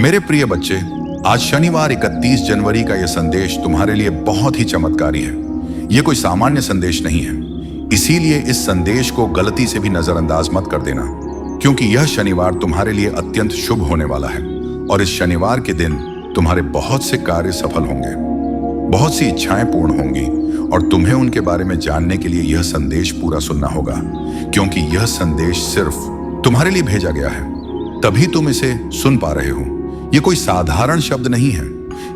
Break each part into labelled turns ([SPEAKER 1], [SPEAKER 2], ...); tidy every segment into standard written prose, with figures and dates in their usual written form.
[SPEAKER 1] मेरे प्रिय बच्चे, आज शनिवार 31 जनवरी का यह संदेश तुम्हारे लिए बहुत ही चमत्कारी है। यह कोई सामान्य संदेश नहीं है, इसीलिए इस संदेश को गलती से भी नजरअंदाज मत कर देना, क्योंकि यह शनिवार तुम्हारे लिए अत्यंत शुभ होने वाला है और इस शनिवार के दिन तुम्हारे बहुत से कार्य सफल होंगे, बहुत सी इच्छाएं पूर्ण होंगी और तुम्हें उनके बारे में जानने के लिए यह संदेश पूरा सुनना होगा, क्योंकि यह संदेश सिर्फ तुम्हारे लिए भेजा गया है, तभी तुम इसे सुन पा रहे हो। यह कोई साधारण शब्द नहीं है,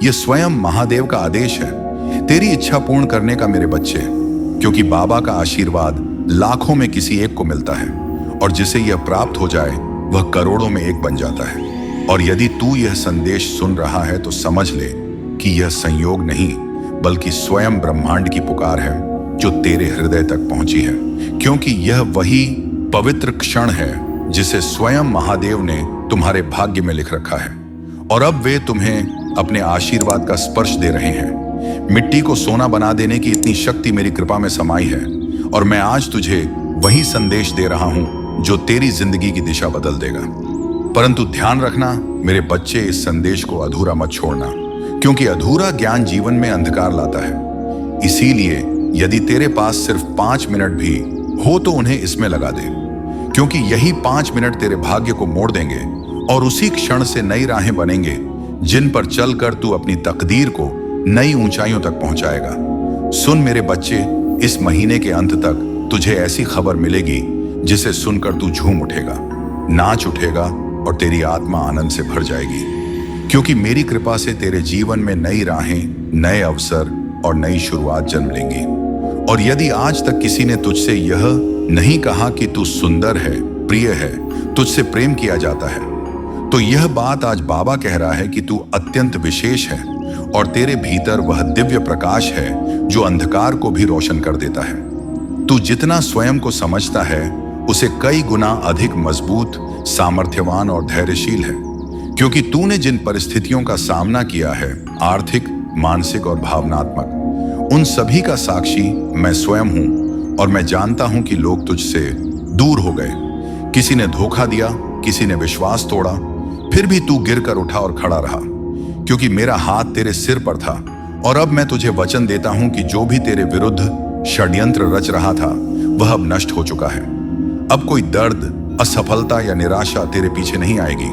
[SPEAKER 1] यह स्वयं महादेव का आदेश है तेरी इच्छा पूर्ण करने का मेरे बच्चे, क्योंकि बाबा का आशीर्वाद लाखों में किसी एक को मिलता है और जिसे यह प्राप्त हो जाए वह करोड़ों में एक बन जाता है। और यदि तू यह संदेश सुन रहा है तो समझ ले कि यह संयोग नहीं बल्कि स्वयं ब्रह्मांड की पुकार है जो तेरे हृदय तक पहुंची है, क्योंकि यह वही पवित्र क्षण है जिसे स्वयं महादेव ने तुम्हारे भाग्य में लिख रखा है और अब वे तुम्हें अपने आशीर्वाद का स्पर्श दे रहे हैं। मिट्टी को सोना बना देने की इतनी शक्ति मेरी कृपा में समाई है और मैं आज तुझे वही संदेश दे रहा हूं जो तेरी जिंदगी की दिशा बदल देगा। परंतु ध्यान रखना मेरे बच्चे, इस संदेश को अधूरा मत छोड़ना, क्योंकि अधूरा ज्ञान जीवन में अंधकार लाता है। इसीलिए यदि तेरे पास सिर्फ 5 मिनट भी हो तो उन्हें इसमें लगा दे, क्योंकि यही 5 मिनट तेरे भाग्य को मोड़ देंगे और उसी क्षण से नई राहें बनेंगे जिन पर चलकर तू अपनी तकदीर को नई ऊंचाइयों तक पहुंचाएगा। सुन मेरे बच्चे, इस महीने के अंत तक तुझे ऐसी खबर मिलेगी जिसे सुनकर तू झूम उठेगा, नाच उठेगा और तेरी आत्मा आनंद से भर जाएगी, क्योंकि मेरी कृपा से तेरे जीवन में नई राहें, नए अवसर और नई शुरुआत जन्म लेंगी। और यदि आज तक किसी ने तुझसे यह नहीं कहा कि तू सुंदर है, प्रिय है, तुझसे प्रेम किया जाता है, तो यह बात आज बाबा कह रहा है कि तू अत्यंत विशेष है और तेरे भीतर वह दिव्य प्रकाश है जो अंधकार को भी रोशन कर देता है। तू जितना स्वयं को समझता है उसे कई गुना अधिक मजबूत, सामर्थ्यवान और धैर्यशील है, क्योंकि तूने जिन परिस्थितियों का सामना किया है, आर्थिक, मानसिक और भावनात्मक, उन सभी का साक्षी मैं स्वयं हूं और मैं जानता हूं कि लोग तुझसे दूर हो गए। किसी ने धोखा दिया, किसी ने विश्वास तोड़ा, फिर भी तू गिरकर उठा और खड़ा रहा, क्योंकि मेरा हाथ तेरे सिर पर था। और अब मैं तुझे वचन देता हूं कि जो भी तेरे विरुद्ध षड्यंत्र रच रहा था वह अब नष्ट हो चुका है। अब कोई दर्द, असफलता या निराशा तेरे पीछे नहीं आएगी,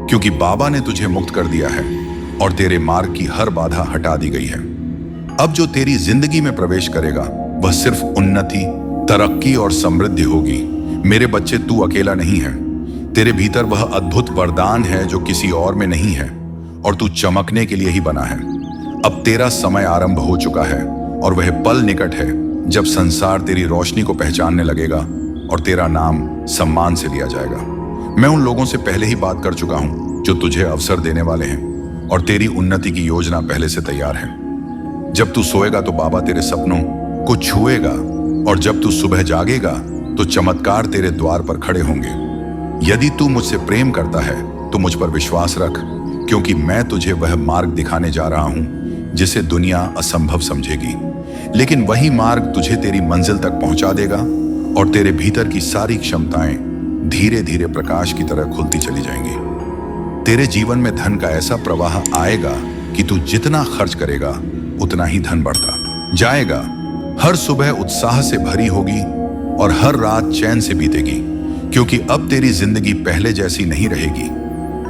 [SPEAKER 1] क्योंकि बाबा ने तुझे मुक्त कर दिया है और तेरे मार्ग की हर बाधा हटा दी गई है। अब जो तेरी जिंदगी में प्रवेश करेगा वह सिर्फ उन्नति, तरक्की और समृद्धि होगी। मेरे बच्चे, तू अकेला नहीं है, तेरे भीतर वह अद्भुत वरदान है जो किसी और में नहीं है और तू चमकने के लिए ही बना है। अब तेरा समय आरंभ हो चुका है और वह पल निकट है जब संसार तेरी रोशनी को पहचानने लगेगा और तेरा नाम सम्मान से लिया जाएगा। मैं उन लोगों से पहले ही बात कर चुका हूं जो तुझे अवसर देने वाले हैं और तेरी उन्नति की योजना पहले से तैयार है। जब तू सोएगा तो बाबा तेरे सपनों को छुएगा और जब तू सुबह जागेगा तो चमत्कार तेरे द्वार पर खड़े होंगे। यदि तू मुझसे प्रेम करता है तो मुझ पर विश्वास रख, क्योंकि मैं तुझे वह मार्ग दिखाने जा रहा हूं जिसे दुनिया असंभव समझेगी, लेकिन वही मार्ग तुझे तेरी मंजिल तक पहुंचा देगा और तेरे भीतर की सारी क्षमताएं धीरे धीरे प्रकाश की तरह खुलती चली जाएंगी। तेरे जीवन में धन का ऐसा प्रवाह आएगा कि तू जितना खर्च करेगा उतना ही धन बढ़ता जाएगा। हर सुबह उत्साह से भरी होगी और हर रात चैन से बीतेगी, क्योंकि अब तेरी जिंदगी पहले जैसी नहीं रहेगी।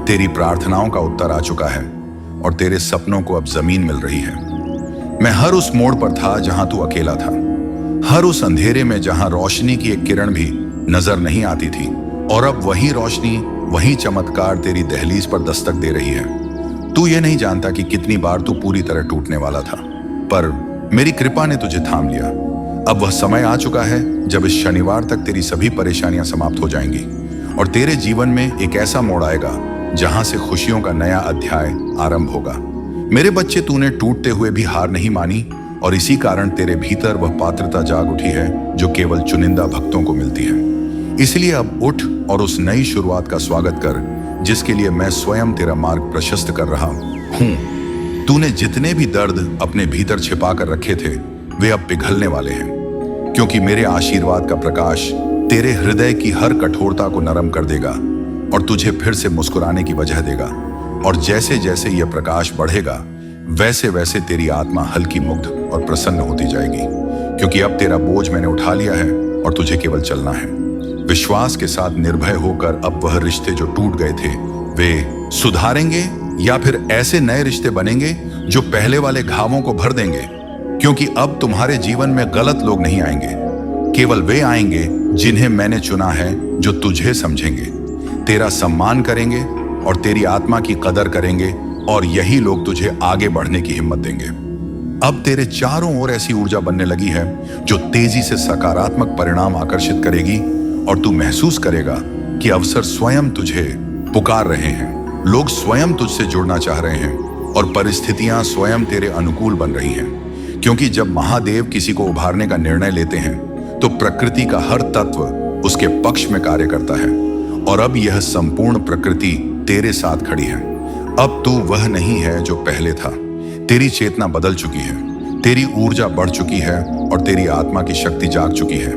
[SPEAKER 1] तेरी प्रार्थनाओं का उत्तर आ चुका है और तेरे सपनों को अब जमीन मिल रही है। मैं हर उस मोड़ पर था जहां तू अकेला था, हर उस अंधेरे में जहां रोशनी की एक किरण भी नजर नहीं आती थी, और अब वही रोशनी, वही चमत्कार तेरी दहलीज पर दस्तक दे रही है। तू ये नहीं जानता कि कितनी बार तू पूरी तरह टूटने वाला था, पर मेरी कृपा ने तुझे थाम लिया। अब वह समय आ चुका है जब इस शनिवार तक तेरी सभी परेशानियां समाप्त हो जाएंगी और तेरे जीवन में एक ऐसा मोड़ आएगा जहां से खुशियों का नया अध्याय आरंभ होगा। मेरे बच्चे, तूने टूटते हुए भी हार नहीं मानी और इसी कारण तेरे भीतर वह पात्रता जाग उठी है जो केवल चुनिंदा भक्तों को मिलती है। इसलिए अब उठ और उस नई शुरुआत का स्वागत कर जिसके लिए मैं स्वयं तेरा मार्ग प्रशस्त कर रहा हूं। तूने जितने भी दर्द अपने भीतर छिपा कर रखे थे वे अब पिघलने वाले हैं, क्योंकि मेरे आशीर्वाद का प्रकाश तेरे हृदय की हर कठोरता को नरम कर देगा और तुझे फिर से मुस्कुराने की वजह देगा। और जैसे जैसे यह प्रकाश बढ़ेगा वैसे वैसे तेरी आत्मा हल्की, मुग्ध और प्रसन्न होती जाएगी, क्योंकि अब तेरा बोझ मैंने उठा लिया है और तुझे केवल चलना है। विश्वास के साथ निर्भय होकर अब वह रिश्ते जो टूट गए थे वे सुधारेंगे या फिर ऐसे नए रिश्ते बनेंगे जो पहले वाले घावों को भर देंगे, क्योंकि अब तुम्हारे जीवन में गलत लोग नहीं आएंगे। केवल वे आएंगे जिन्हें मैंने चुना है, जो तुझे समझेंगे, तेरा सम्मान करेंगे और तेरी आत्मा की कदर करेंगे, और यही लोग तुझे आगे बढ़ने की हिम्मत देंगे। अब तेरे चारों ओर ऐसी ऊर्जा बनने लगी है जो तेजी से सकारात्मक परिणाम आकर्षित करेगी, और तू महसूस करेगा कि अवसर स्वयं तुझे पुकार रहे हैं, लोग स्वयं तुझसे जुड़ना चाह रहे हैं और परिस्थितियां स्वयं तेरे अनुकूल बन रही हैं। क्योंकि जब महादेव किसी को उभारने का निर्णय लेते हैं तो प्रकृति का हर तत्व उसके पक्ष में कार्य करता है, और अब यह संपूर्ण प्रकृति तेरे साथ खड़ी है। अब तू वह नहीं है जो पहले था। तेरी चेतना बदल चुकी है, तेरी ऊर्जा बढ़ चुकी है और तेरी आत्मा की शक्ति जाग चुकी है।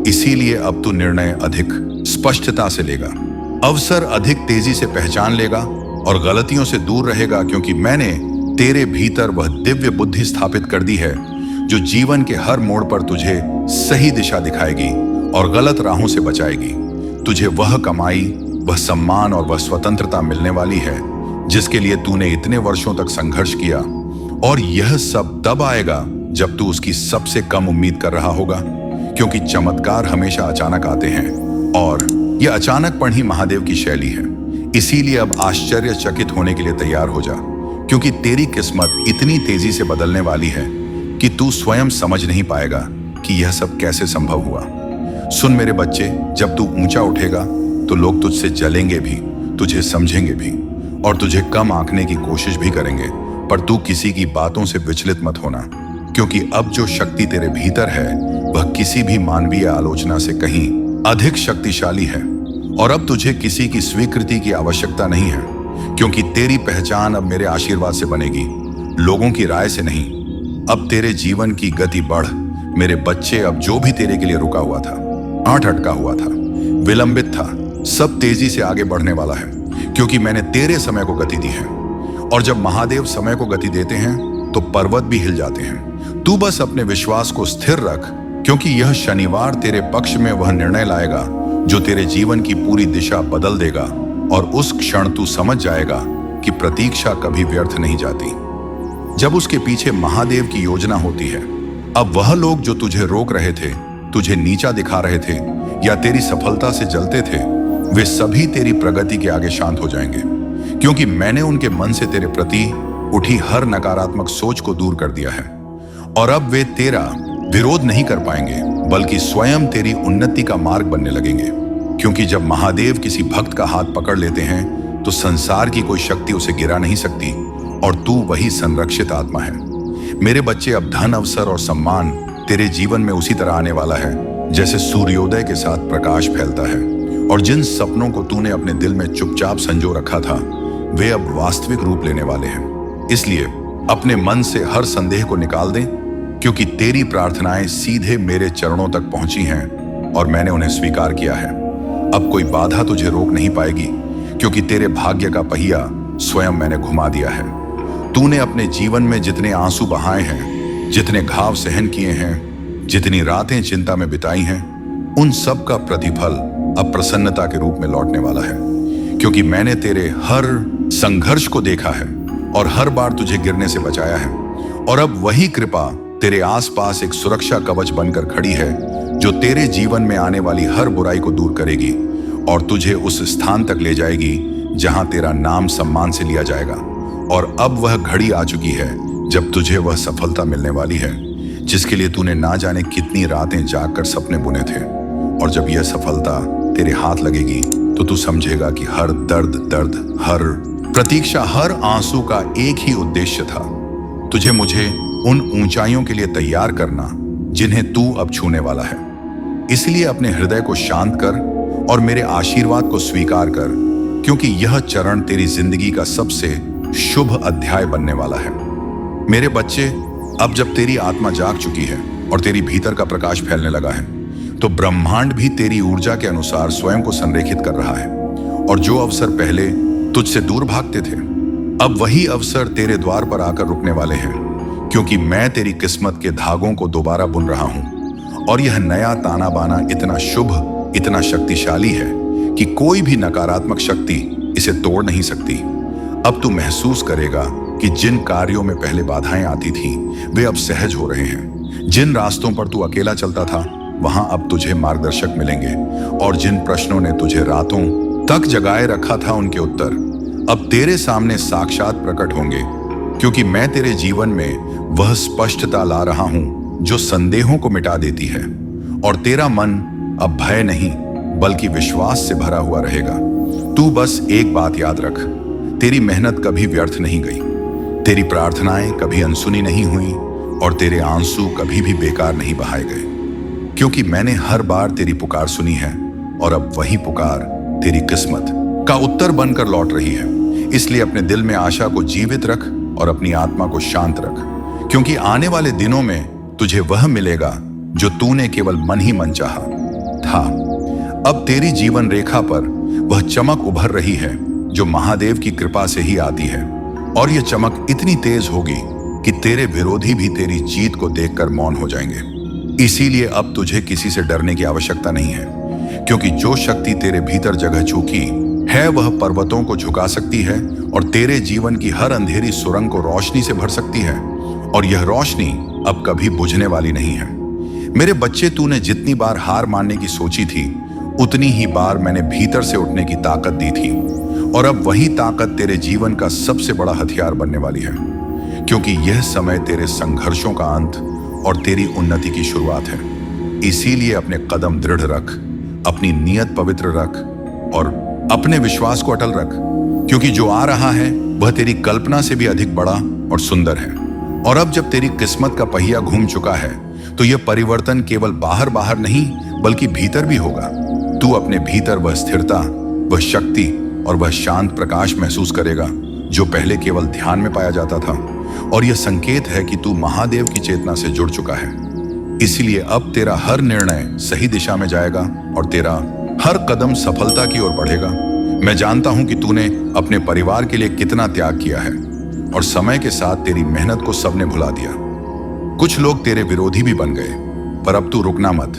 [SPEAKER 1] इसीलिए अब तू निर्णय अधिक स्पष्टता से लेगा, अवसर अधिक तेजी से पहचान लेगा और गलतियों से दूर रहेगा, क्योंकि मैंने तेरे भीतर वह दिव्य बुद्धि स्थापित कर दी है जो जीवन के हर मोड़ पर तुझे सही दिशा दिखाएगी और गलत राहों से बचाएगी। तुझे वह कमाई, वह सम्मान और वह स्वतंत्रता मिलने वाली है जिसके लिए तूने इतने वर्षों तक संघर्ष किया, और यह सब तब आएगा जब तू उसकी सबसे कम उम्मीद कर रहा होगा, क्योंकि चमत्कार हमेशा अचानक आते हैं और यह अचानकपन ही महादेव की शैली है। इसीलिए अब आश्चर्यचकित होने के लिए तैयार हो जा, क्योंकि तेरी किस्मत इतनी तेजी से बदलने वाली है कि तू स्वयं समझ नहीं पाएगा कि यह सब कैसे संभव हुआ। सुन मेरे बच्चे, जब तू ऊंचा उठेगा तो लोग तुझसे जलेंगे भी, तुझे समझेंगे भी और तुझे कम आंकने की कोशिश भी करेंगे, पर तू किसी की बातों से विचलित मत होना, क्योंकि अब जो शक्ति तेरे भीतर है वह किसी भी मानवीय आलोचना से कहीं अधिक शक्तिशाली है। और अब तुझे किसी की स्वीकृति की आवश्यकता नहीं है, क्योंकि तेरी पहचान अब मेरे आशीर्वाद से बनेगी, लोगों की राय से नहीं। अब तेरे जीवन की गति बढ़ मेरे बच्चे। अब जो भी तेरे के लिए रुका हुआ था, आंट अटका हुआ था, विलंबित था, सब तेजी से आगे बढ़ने वाला है, क्योंकि मैंने तेरे समय को गति दी है। और जब महादेव समय को गति देते हैं तो पर्वत भी हिल जाते हैं। तू बस अपने विश्वास को स्थिर रख, क्योंकि यह शनिवार तेरे पक्ष में वह निर्णय लाएगा जो तेरे जीवन की पूरी दिशा बदल देगा, और उस क्षण तू समझ जाएगा कि प्रतीक्षा कभी व्यर्थ नहीं जाती। जब उसके पीछे महादेव की योजना होती है, अब वह लोग जो तुझे रोक रहे थे, तुझे नीचा दिखा रहे थे या तेरी सफलता से जलते थे, वे सभी तेरी प्रगति के आगे शांत हो जाएंगे, क्योंकि मैंने उनके मन से तेरे प्रति उठी हर नकारात्मक सोच को दूर कर दिया है। और अब वे तेरा विरोध नहीं कर पाएंगे, बल्कि स्वयं तेरी उन्नति का मार्ग बनने लगेंगे, क्योंकि जब महादेव किसी भक्त का हाथ पकड़ लेते हैं तो संसार की कोई शक्ति उसे गिरा नहीं सकती, और तू वही संरक्षित आत्मा है। मेरे बच्चे, अब धन, अवसर और सम्मान तेरे जीवन में उसी तरह आने वाला है जैसे सूर्योदय के साथ प्रकाश फैलता है, और जिन सपनों को तूने अपने दिल में चुपचाप संजो रखा था वे अब वास्तविक रूप लेने वाले हैं। इसलिए अपने मन से हर संदेह को निकाल दें, क्योंकि तेरी प्रार्थनाएं सीधे मेरे चरणों तक पहुंची हैं और मैंने उन्हें स्वीकार किया है। अब कोई बाधा तुझे रोक नहीं पाएगी, क्योंकि तेरे भाग्य का पहिया स्वयं मैंने घुमा दिया है। तूने अपने जीवन में जितने आंसू बहाए हैं, जितने घाव सहन किए हैं, जितनी रातें चिंता में बिताई हैं, उन सब का प्रतिफल अब प्रसन्नता के रूप में लौटने वाला है, क्योंकि मैंने तेरे हर संघर्ष को देखा है और हर बार तुझे गिरने से बचाया है। और अब वही कृपा तेरे आसपास एक सुरक्षा कवच बनकर खड़ी है जो तेरे जीवन में आने वाली हर बुराई को दूर करेगी और तुझे उस स्थान तक ले जाएगी जहां तेरा नाम सम्मान से लिया जाएगा। और अब वह घड़ी आ चुकी है जब तुझे वह सफलता मिलने वाली है जिसके लिए तूने ना जाने कितनी रातें जागकर सपने बुने थे। और जब यह सफलता तेरे हाथ लगेगी तो तू समझेगा कि हर दर्द, हर प्रतीक्षा, हर आंसू का एक ही उद्देश्य था, तुझे मुझे उन ऊंचाइयों के लिए तैयार करना जिन्हें तू अब छूने वाला है। इसलिए अपने हृदय को शांत कर और मेरे आशीर्वाद को स्वीकार कर, क्योंकि यह चरण तेरी जिंदगी का सबसे शुभ अध्याय बनने वाला है। मेरे बच्चे, अब जब तेरी आत्मा जाग चुकी है और तेरी भीतर का प्रकाश फैलने लगा है, तो ब्रह्मांड भी तेरी ऊर्जा के अनुसार स्वयं को संरेखित कर रहा है। और जो अवसर पहले तुझसे दूर भागते थे अब वही अवसर तेरे द्वार पर आकर रुकने वाले हैं, क्योंकि मैं तेरी किस्मत के धागों को दोबारा बुन रहा हूं और यह नया ताना बाना इतना शुभ, इतना शक्तिशाली है कि कोई भी नकारात्मक शक्ति इसे तोड़ नहीं सकती। अब तू महसूस करेगा कि जिन कार्यों में पहले बाधाएं आती थीं, वे अब सहज हो रहे हैं। जिन रास्तों पर तू अकेला चलता था, वहां अब तुझे मार्गदर्शक मिलेंगे और जिन प्रश्नों ने तुझे रातों तक जगाए रखा था, उनके उत्तर अब तेरे सामने साक्षात प्रकट होंगे, क्योंकि मैं तेरे जीवन में वह स्पष्टता ला रहा हूं जो संदेहों को मिटा देती है और तेरा मन अब भय नहीं बल्कि विश्वास से भरा हुआ रहेगा। तू बस एक बात याद रख, तेरी मेहनत कभी व्यर्थ नहीं गई, तेरी प्रार्थनाएं कभी अनसुनी नहीं हुई और तेरे आंसू कभी भी बेकार नहीं बहाए गए, क्योंकि मैंने हर बार तेरी पुकार सुनी है और अब वही पुकार तेरी किस्मत का उत्तर बनकर लौट रही है। इसलिए अपने दिल में आशा को जीवित रख और अपनी आत्मा को शांत रख, क्योंकि आने वाले दिनों में तुझे वह मिलेगा जो तूने केवल मन ही मन चाहा था। अब तेरी जीवन रेखा पर वह चमक उभर रही है जो महादेव की कृपा से ही आती है, और यह चमक इतनी तेज होगी कि तेरे विरोधी भी तेरी जीत को देखकर मौन हो जाएंगे। इसीलिए अब तुझे किसी से डरने की आवश्यकता नहीं है, क्योंकि जो शक्ति तेरे भीतर जगह चूकी है वह पर्वतों को झुका सकती है और तेरे जीवन की हर अंधेरी सुरंग को रोशनी से भर सकती है, और यह रोशनी अब कभी बुझने वाली नहीं है। मेरे बच्चे, तूने जितनी बार हार मानने की सोची थी, उतनी ही बार मैंने भीतर से उठने की ताकत दी थी, और अब वही ताकत तेरे जीवन का सबसे बड़ा हथियार बनने वाली है, क्योंकि यह समय तेरे संघर्षों का अंत और तेरी उन्नति की शुरुआत है। इसीलिए अपने कदम दृढ़ रख, अपनी नीयत पवित्र रख और अपने विश्वास को अटल रख, क्योंकि जो आ रहा है वह तेरी कल्पना से भी अधिक बड़ा और सुंदर है। और अब जब तेरी किस्मत का पहिया घूम चुका है, तो यह परिवर्तन केवल बाहर बाहर नहीं बल्कि भीतर भी होगा। तू अपने भीतर वह स्थिरता, वह शक्ति और वह शांत प्रकाश महसूस करेगा जो पहले केवल ध्यान में पाया जाता था, और यह संकेत है कि तू महादेव की चेतना से जुड़ चुका है। इसलिए अब तेरा हर निर्णय सही दिशा में जाएगा और तेरा हर कदम सफलता की ओर बढ़ेगा। मैं जानता हूं कि तूने अपने परिवार के लिए कितना त्याग किया है, और समय के साथ तेरी मेहनत को सबने भुला दिया। कुछ लोग तेरे विरोधी भी बन गए, पर अब तू रुकना मत,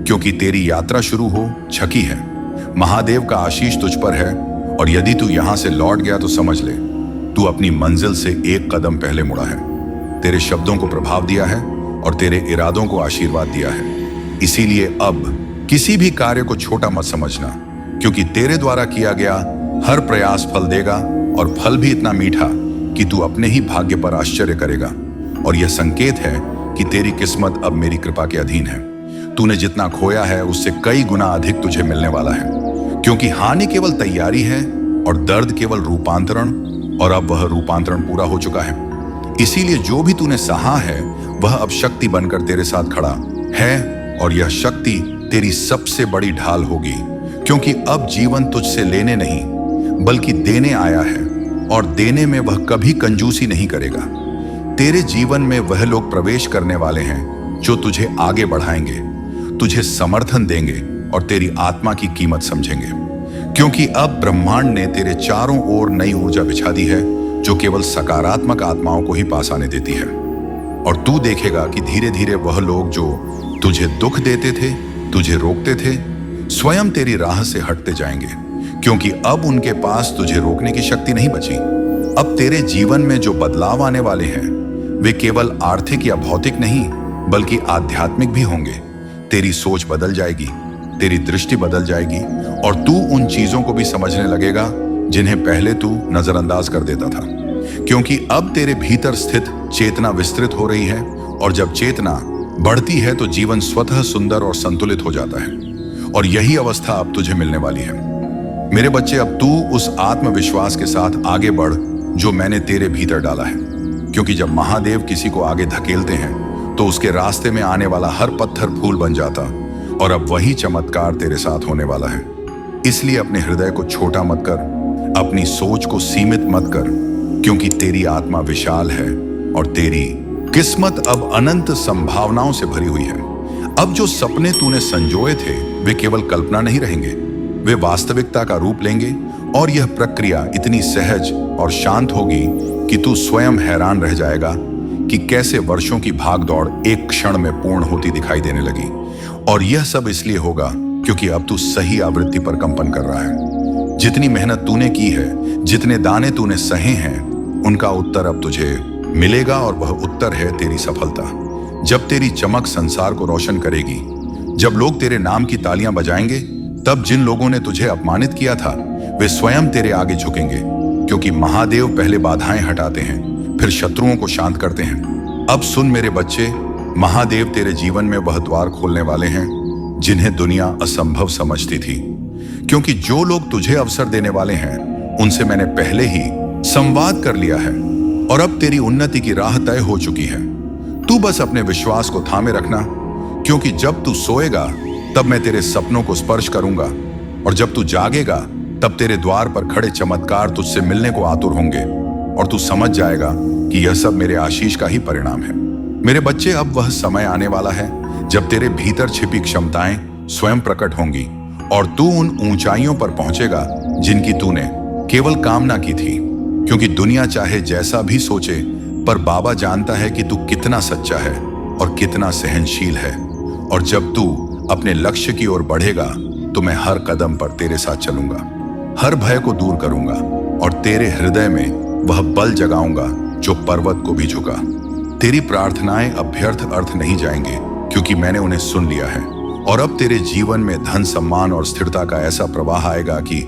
[SPEAKER 1] क्योंकि तेरी यात्रा शुरू हो चुकी है। महादेव का आशीष तुझ पर है, और यदि तू यहां से लौट गया तो समझ ले, तू अपनी मंजिल से एक कदम पहले मुड़ा है। तेरे शब्दों को प्रभाव दिया है और तेरे इरादों को आशीर्वाद दिया है। इसीलिए अब किसी भी कार्य को छोटा मत समझना, क्योंकि तेरे द्वारा किया गया हर प्रयास फल देगा, और फल भी इतना मीठा कि तू अपने ही भाग्य पर आश्चर्य करेगा। और यह संकेत है कि तेरी किस्मत अब मेरी कृपा के अधीन है। तूने जितना खोया है उससे कई गुना अधिक तुझे मिलने वाला है, क्योंकि हानि केवल तैयारी है और दर्द केवल रूपांतरण, और अब वह रूपांतरण पूरा हो चुका है। इसीलिए जो भी तूने सहा है वह अब शक्ति बनकर तेरे साथ खड़ा है, और यह शक्ति तेरी सबसे बड़ी ढाल होगी, क्योंकि अब जीवन तुझसे लेने नहीं बल्कि देने आया है, और देने में वह कभी कंजूसी नहीं करेगा। तेरे जीवन में वह लोग प्रवेश करने वाले हैं जो तुझे आगे बढ़ाएंगे, तुझे समर्थन देंगे और तेरी आत्मा की कीमत समझेंगे, क्योंकि अब ब्रह्मांड ने तेरे चारों ओर नई ऊर्जा बिछा दी है जो केवल सकारात्मक आत्माओं को ही पास आने देती है। और तू देखेगा कि धीरे धीरे वह लोग जो तुझे दुख देते थे, तुझे रोकते थे, स्वयं तेरी राह से हटते जाएंगे, क्योंकि अब उनके पास तुझे रोकने की शक्ति नहीं बची। अब तेरे जीवन में जो बदलाव आने वाले हैं वे केवल आर्थिक या भौतिक नहीं बल्कि आध्यात्मिक भी होंगे। तेरी सोच बदल जाएगी, तेरी दृष्टि बदल जाएगी, और तू उन चीजों को भी समझने लगेगा जिन्हें पहले तू नजरअंदाज कर देता था, क्योंकि अब तेरे भीतर स्थित चेतना विस्तृत हो रही है, और जब चेतना बढ़ती है तो जीवन स्वतः सुंदर और संतुलित हो जाता है। और यही अवस्था अब तुझे मिलने वाली है। मेरे बच्चे, अब तू उस आत्मविश्वास के साथ आगे बढ़ जो मैंने तेरे भीतर डाला है, क्योंकि जब महादेव किसी को आगे धकेलते हैं तो उसके रास्ते में आने वाला हर पत्थर फूल बन जाता, और अब वही चमत्कार तेरे साथ होने वाला है। इसलिए अपने हृदय को छोटा मत कर, अपनी सोच को सीमित मत कर, क्योंकि तेरी आत्मा विशाल है और तेरी किस्मत अब अनंत संभावनाओं से भरी हुई है। अब जो सपने तूने संजोए थे वे केवल कल्पना नहीं रहेंगे, वे वास्तविकता का रूप लेंगे, और यह प्रक्रिया इतनी सहज और शांत होगी कि तू स्वयं हैरान रह जाएगा कि कैसे वर्षों की भागदौड़ एक क्षण में पूर्ण होती दिखाई देने लगी। और यह सब इसलिए होगा क्योंकि अब तू सही आवृत्ति पर कंपन कर रहा है। जितनी मेहनत तूने की है, जितने दाने तूने सहे हैं, उनका उत्तर अब तुझे मिलेगा और वह उत्तर है तेरी सफलता। जब तेरी चमक संसार को रोशन करेगी, जब लोग तेरे नाम की तालियां बजाएंगे, तब जिन लोगों ने तुझे अपमानित किया था वे स्वयं तेरे आगे झुकेंगे, क्योंकि महादेव पहले बाधाएं हटाते हैं, फिर शत्रुओं को शांत करते हैं। अब सुन मेरे बच्चे, महादेव तेरे जीवन में वह द्वार खोलने वाले हैं जिन्हें दुनिया असंभव समझती थी, क्योंकि जो लोग तुझे अवसर देने वाले हैं उनसे मैंने पहले ही संवाद कर लिया है और अब तेरी उन्नति की राह तय हो चुकी है। तू बस अपने विश्वास को थामे रखना, क्योंकि जब तू सोएगा तब मैं तेरे सपनों को स्पर्श करूंगा और जब तू जागेगा तब तेरे द्वार पर खड़े चमत्कार तुझसे मिलने को आतुर होंगे और तू समझ जाएगा कि यह सब मेरे आशीष का ही परिणाम है। मेरे बच्चे, अब वह समय आने वाला है जब तेरे भीतर छिपी क्षमताएं स्वयं प्रकट होंगी और तू उन ऊंचाइयों पर पहुंचेगा जिनकी तूने केवल कामना की थी, क्योंकि दुनिया चाहे जैसा भी सोचे, पर बाबा जानता है कि तू कितना सच्चा है और कितना सहनशील है। और जब तू अपने लक्ष्य की ओर बढ़ेगा तो मैं हर कदम पर तेरे साथ चलूंगा, हर भय को दूर करूंगा और तेरे हृदय में वह बल जगाऊंगा जो पर्वत को भी झुका। तेरी प्रार्थनाएं अब व्यर्थ अर्थ नहीं जाएंगे, क्योंकि मैंने उन्हें सुन लिया है। और अब तेरे जीवन में धन, सम्मान और स्थिरता का ऐसा प्रवाह आएगा कि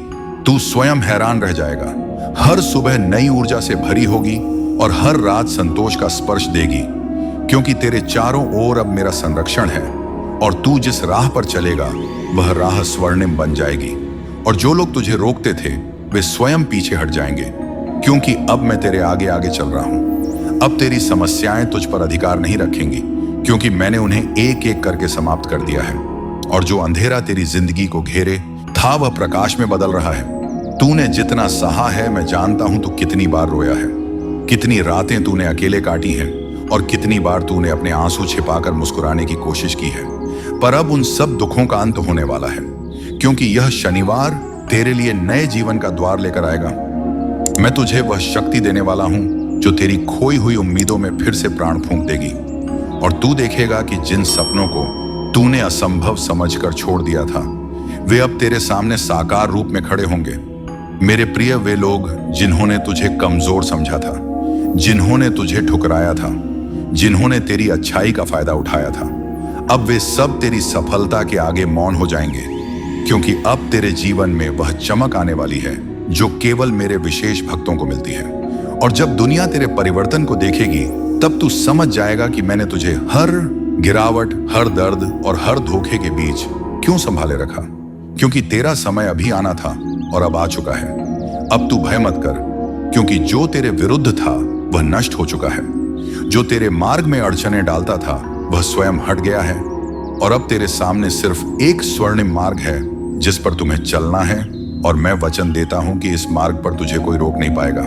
[SPEAKER 1] तू स्वयं हैरान रह जाएगा। हर सुबह नई ऊर्जा से भरी होगी और हर रात संतोष का स्पर्श देगी, क्योंकि तेरे चारों ओर अब मेरा संरक्षण है और तू जिस राह पर चलेगा वह राह स्वर्णिम बन जाएगी। और जो लोग तुझे रोकते थे वे स्वयं पीछे हट जाएंगे, क्योंकि अब मैं तेरे आगे आगे चल रहा हूं। अब तेरी समस्याएं तुझ पर अधिकार नहीं रखेंगी, क्योंकि मैंने उन्हें एक एक करके समाप्त कर दिया है। और जो अंधेरा तेरी जिंदगी को घेरे था वह प्रकाश में बदल रहा है। तूने जितना सहा है मैं जानता हूं तू कितनी बार रोया है, कितनी रातें तूने अकेले काटी हैं और कितनी बार तूने अपने आंसू छिपाकर मुस्कुराने की कोशिश की है। पर अब उन सब दुखों का अंत होने वाला है, क्योंकि यह शनिवार तेरे लिए नए जीवन का द्वार लेकर आएगा। मैं तुझे वह शक्ति देने वाला हूं जो तेरी खोई हुई उम्मीदों में फिर से प्राण फूंक देगी। और तू देखेगा कि जिन सपनों को तूने असंभव समझकर छोड़ दिया था वे अब तेरे सामने साकार रूप में खड़े होंगे। मेरे प्रिय, वे लोग जिन्होंने तुझे कमजोर समझा था, जिन्होंने तुझे ठुकराया था, जिन्होंने तेरी अच्छाई का फायदा उठाया था, अब वे सब तेरी सफलता के आगे मौन हो जाएंगे, क्योंकि अब तेरे जीवन में वह चमक आने वाली है जो केवल मेरे विशेष भक्तों को मिलती है। और जब दुनिया तेरे परिवर्तन को देखेगी तब तू समझ जाएगा कि मैंने तुझे हर गिरावट, हर दर्द और हर धोखे के बीच क्यों संभाले रखा, क्योंकि तेरा समय अभी आना था और अब आ चुका है। अब तू भय मत कर, क्योंकि जो तेरे विरुद्ध था वह नष्ट हो चुका है। जो तेरे मार्ग में अड़चने डालता था वह स्वयं हट गया है और अब तेरे सामने सिर्फ एक स्वर्णिम मार्ग है जिस पर तुम्हें चलना है। और मैं वचन देता हूं कि इस मार्ग पर तुझे कोई रोक नहीं पाएगा,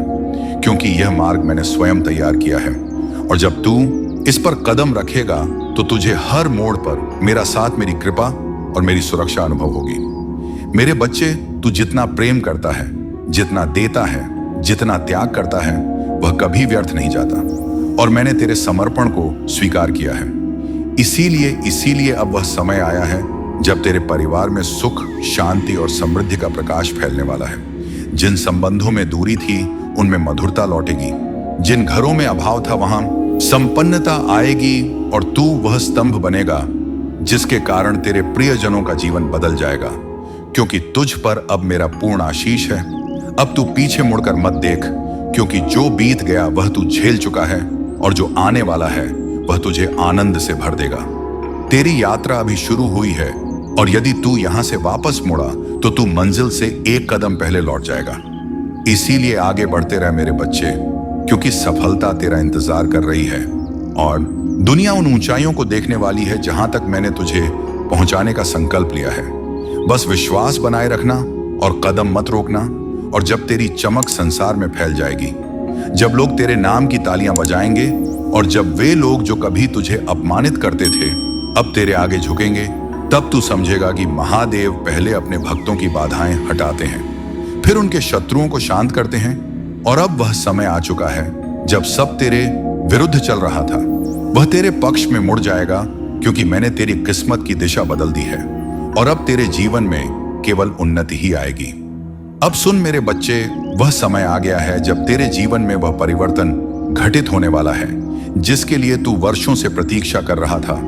[SPEAKER 1] क्योंकि यह मार्ग मैंने स्वयं तैयार किया है। और जब तू इस पर कदम रखेगा तो तुझे हर मोड़ पर मेरा साथ, मेरी कृपा और मेरी सुरक्षा अनुभव होगी। मेरे बच्चे, तू जितना प्रेम करता है, जितना देता है, जितना त्याग करता है, वह कभी व्यर्थ नहीं जाता। और मैंने तेरे समर्पण को स्वीकार किया है। इसीलिए अब वह समय आया है जब तेरे परिवार में सुख, शांति और समृद्धि का प्रकाश फैलने वाला है। जिन संबंधों में दूरी थी उनमें मधुरता लौटेगी, जिन घरों में अभाव था वहां संपन्नता आएगी और तू वह स्तंभ बनेगा जिसके कारण तेरे प्रियजनों का जीवन बदल जाएगा, क्योंकि तुझ पर अब मेरा पूर्ण आशीष है। अब तू पीछे मुड़कर मत देख, क्योंकि जो बीत गया वह तू झेल चुका है और जो आने वाला है वह तुझे आनंद से भर देगा। तेरी यात्रा अभी शुरू हुई है और यदि तू यहां से वापस मुड़ा तो तू मंजिल से एक कदम पहले लौट जाएगा। इसीलिए आगे बढ़ते रह मेरे बच्चे, क्योंकि सफलता तेरा इंतजार कर रही है और दुनिया उन ऊंचाइयों को देखने वाली है जहां तक मैंने तुझे पहुंचाने का संकल्प लिया है। बस विश्वास बनाए रखना और कदम मत रोकना। और जब तेरी चमक संसार में फैल जाएगी, जब लोग तेरे नाम की तालियां बजाएंगे और जब वे लोग जो कभी तुझे अपमानित करते थे अब तेरे आगे झुकेंगे, तब तू समझेगा कि महादेव पहले अपने भक्तों की बाधाएं हटाते हैं, फिर उनके शत्रुओं को शांत करते हैं और अब वह समय आ चुका है जब सब तेरे विरुद्ध चल रहा था वह तेरे पक्ष में मुड़ जाएगा, क्योंकि मैंने तेरी किस्मत की दिशा बदल दी है और अब तेरे जीवन में केवल उन्नति ही आएगी। अब सुन मेरे बच्चे, वह समय आ गया है जब तेरे जीवन में वह परिवर्तन घटित होने वाला है जिसके लिए तू वर्षों से प्रतीक्षा कर रहा था,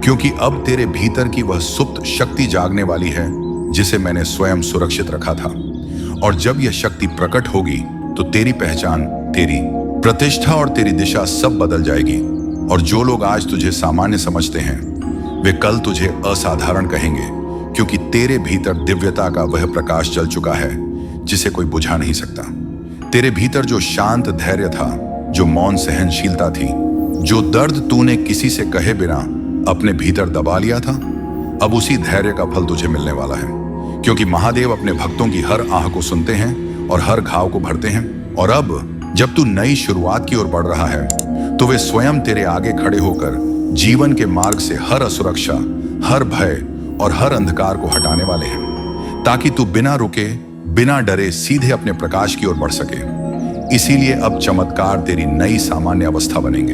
[SPEAKER 1] क्योंकि अब तेरे भीतर की वह सुप्त शक्ति जागने वाली है जिसे मैंने स्वयं सुरक्षित रखा था। और जब यह शक्ति प्रकट होगी तो तेरी पहचान, तेरी प्रतिष्ठा और तेरी दिशा सब बदल जाएगी। और जो लोग आज तुझे सामान्य समझते हैं वे कल तुझे असाधारण कहेंगे, क्योंकि तेरे भीतर दिव्यता का वह प्रकाश जल चुका है जिसे कोई बुझा नहीं सकता। तेरे भीतर जो शांत धैर्य था, जो मौन सहनशीलता थी, जो दर्द तूने किसी से कहे बिना अपने भीतर दबा लिया था, अब उसी धैर्य का फल तुझे मिलने वाला है, क्योंकि महादेव अपने भक्तों की हर आह को सुनते हैं और हर घाव को भरते हैं। और अब जब तू नई शुरुआत की ओर बढ़ रहा है तो वे स्वयं तेरे आगे खड़े होकर जीवन के मार्ग से हर असुरक्षा, हर भय और हर अंधकार को हटाने वाले हैं, ताकि तू बिना रुके, बिना डरे सीधे अपने प्रकाश की ओर बढ़ सके। इसीलिए अब चमत्कार तेरी नई सामान्य अवस्था बनेंगे।